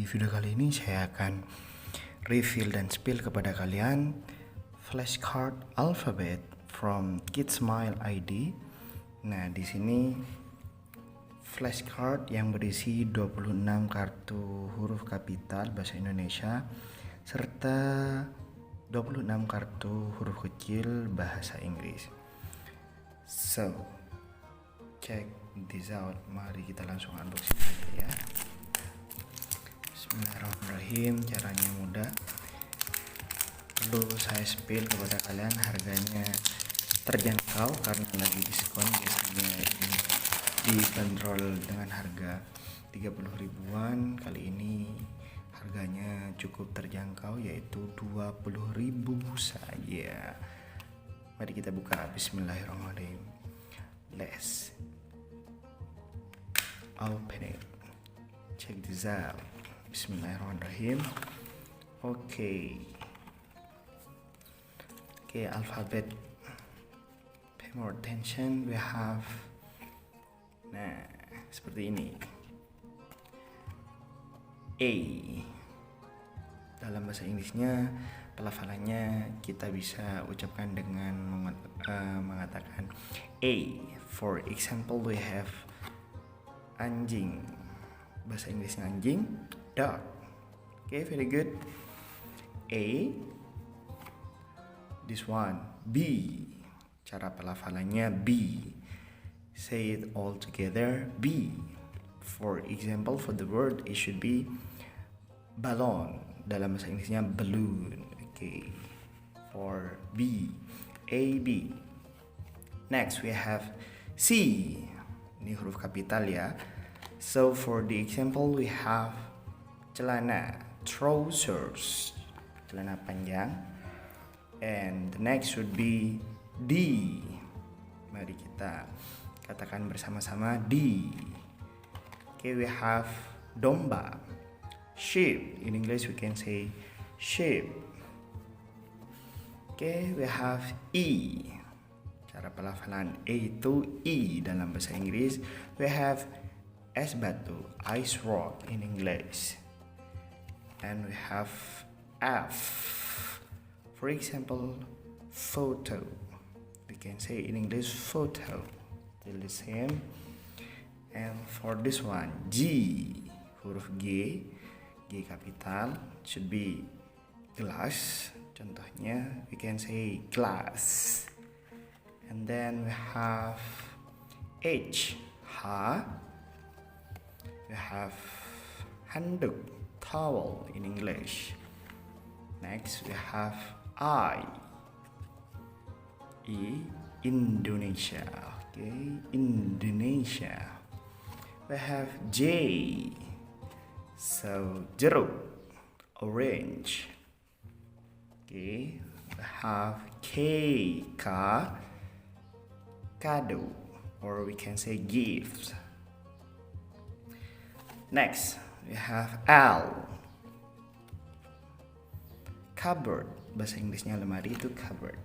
Di video kali ini saya akan reveal dan spill kepada kalian flashcard alphabet from Kidsmile ID. Nah, di sini flashcard yang berisi 26 kartu huruf kapital bahasa Indonesia serta 26 kartu huruf kecil bahasa Inggris. So, check this out. Mari kita langsung unboxing aja ya. Bismillahirrahmanirrahim. Caranya mudah. Perlu saya spill kepada kalian, harganya terjangkau karena lagi diskon. Biasanya ini dibanderol dengan harga 30 ribuan. Kali ini harganya cukup terjangkau, yaitu 20.000 saja. Mari kita buka. Bismillahirrahmanirrahim. Let's open it. Check this out. Bismillahirrahmanirrahim. Okay, alphabet. Pay more attention. We have, nah, seperti ini. A. Dalam bahasa Inggrisnya, pelafalannya kita bisa ucapkan dengan mengatakan A. For example, we have anjing. Bahasa Inggrisnya anjing, dog. Okay, very good. A. This one, B. Cara pelafalannya B. Say it all together, B. For example, for the word, it should be balloon. Dalam bahasa Inggrisnya balloon. Okay, for B. A, B. Next, we have C. Ini huruf kapital ya. So for the example, we have celana, trousers, celana panjang. And the next would be D. Mari kita katakan bersama-sama D. Okay, we have domba, sheep. In English we can say sheep. Okay, we have E. Cara pelafalan E itu E dalam bahasa Inggris. We have es batu, ice rock in English. And we have F. For example, photo. We can say in English photo. Still the same. And for this one, G. Huruf G. G kapital. Should be glass. Contohnya, we can say glass. And then we have H. H. We have handuk, towel in English. Next we have I. E. Indonesia. Okay, Indonesia. We have J. So jeruk, orange. Okay, we have K. Kado, or we can say gift. Next, we have L. Cupboard. Bahasa Inggrisnya lemari itu cupboard.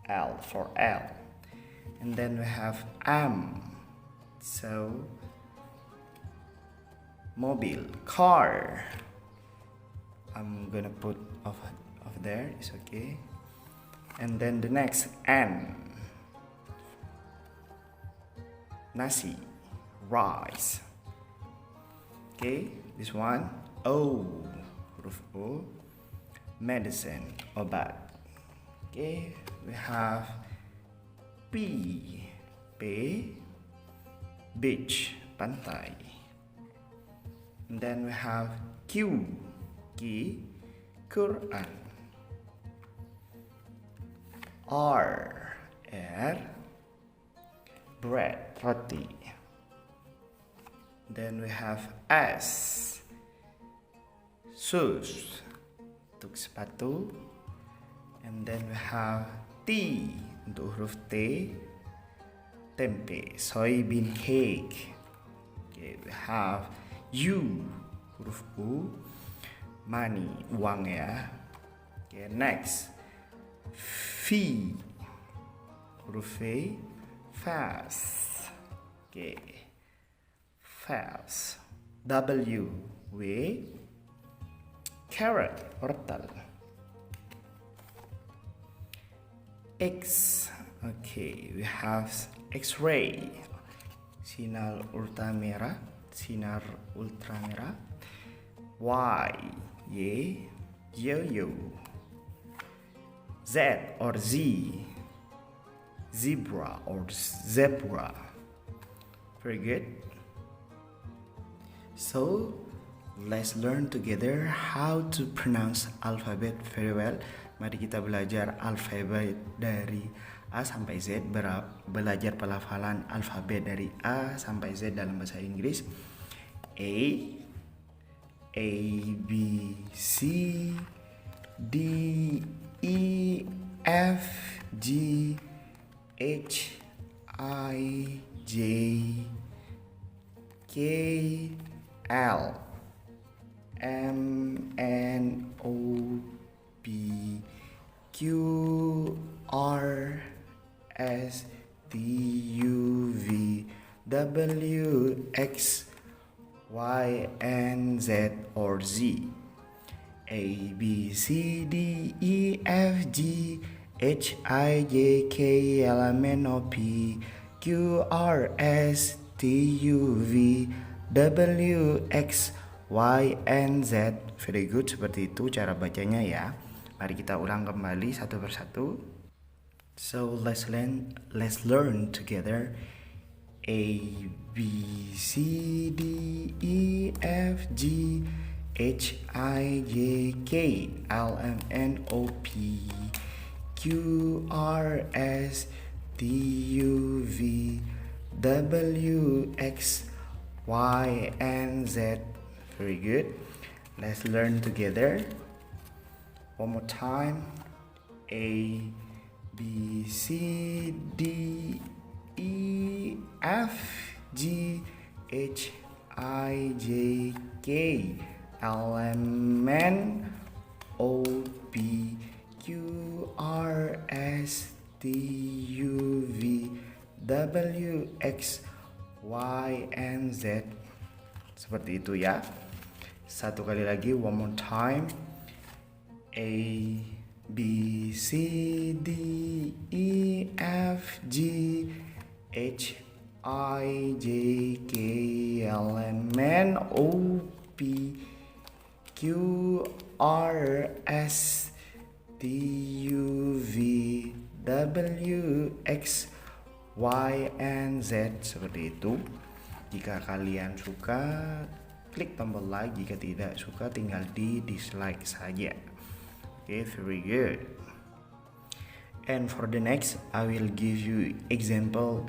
L for L. And then we have M. So, mobil, car. I'm gonna put off there. It's okay. And then the next N. Nasi, rice. Okay, this one O, huruf O, medicine, obat. Okay, we have P, beach, pantai. And then we have Q, Quran. R, bread, roti. Then we have S, shoes, untuk sepatu. And then we have T, untuk huruf T, tempe, soybean cake. Okay, we have U, huruf U, money, uang ya. Okay, next V, huruf V, fast. Okay, fast. W, W, Carrot, wortel. X. Okay, we have X-ray. Sinar ultramera. Y. Yo-yo. Z or Z. Zebra or zebra. Very good. So let's learn together how to pronounce alphabet very well. Mari kita belajar alfabet dari A sampai Z, belajar pelafalan alfabet dari A sampai Z dalam bahasa Inggris. A, B, C, D, E, F, G, H, I, J, K, L, M, N, O, P, Q, R, S, T, U, V, W, X, Y, and Z or Z. A, B, C, D, E, F, G, H, I, J, K, L, M, N, O, P, Q, R, S, T, U, V, W, X, Y, and Z. Very good, seperti itu cara bacanya ya. Mari kita ulang kembali satu persatu. So let's learn together. A, B, C, D, E, F, G, H, I, J, K, L, M, N, O, P, Q, R, S, T, U, V, W, X, Y, and Z. Very good. Let's learn together. One more time. A, B, C, D, E, F, G, H, I, J, K, L, M, N, O, P, Q, R, S, T, U, V, W, X, Y, and Z. Seperti itu ya. Satu kali lagi, one more time. A, B, C, D, E, F, G, H, I, J, K, L, M, N, O, P, Q, R, S, T, U, V, W, X, Y, and Z. Seperti itu. Jika kalian suka, klik tombol like. Jika tidak suka, tinggal di dislike saja. Okay, very good. And for the next, I will give you example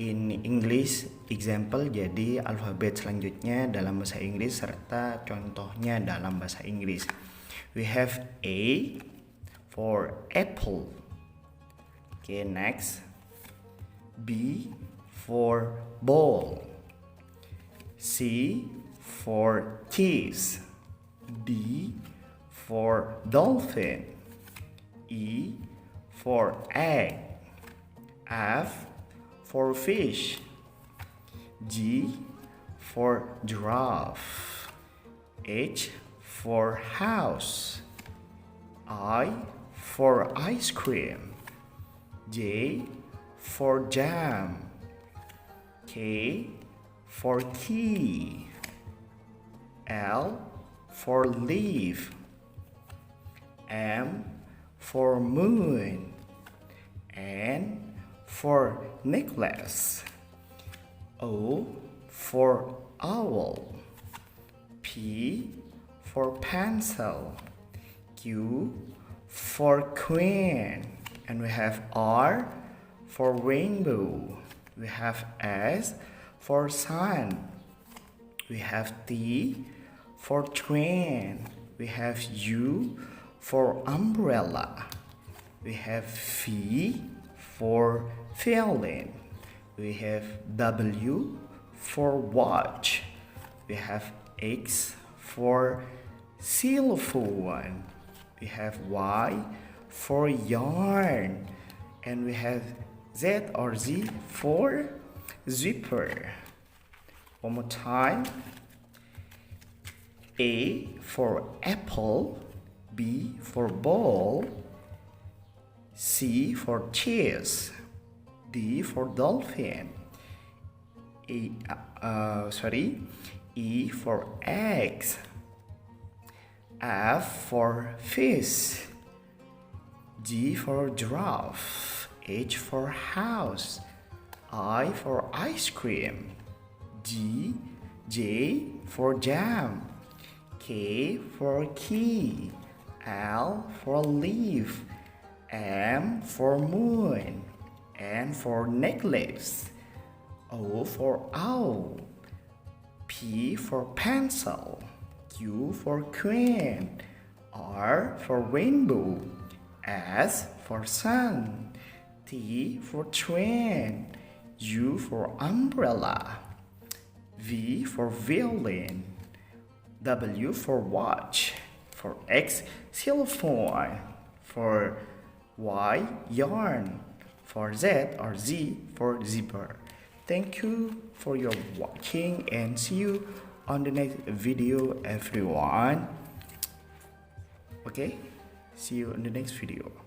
in English. Example, jadi alfabet selanjutnya dalam bahasa Inggris serta contohnya dalam bahasa Inggris. We have A for apple. Okay, next. B for ball. C for cheese. D for dolphin. E for egg. F for fish. G for giraffe. H for house. I for ice cream. J for jam. K for key. L for leaf. M for moon. N for necklace. O for owl. P for pencil. Q for queen. And we have R for rainbow. We have S for sun. We have T for train. We have U for umbrella. We have V for violin. We have W for watch. We have X for xylophone. We have Y for yarn. And we have Z or Z for zipper. One more time. A for apple, B for ball, C for cheese, D for dolphin, E for eggs, F for fish, G for giraffe, H for house, I for ice cream, J for jam, K for key, L for leaf, M for moon, N for necklace, O for owl, P for pencil, Q for queen, R for rainbow, S for sun, T for train, U for umbrella, V for violin, W for watch, for X xylophone, for Y yarn, for Z or Z for zipper. Thank you for your watching and see you on the next video everyone. Okay, see you in the next video.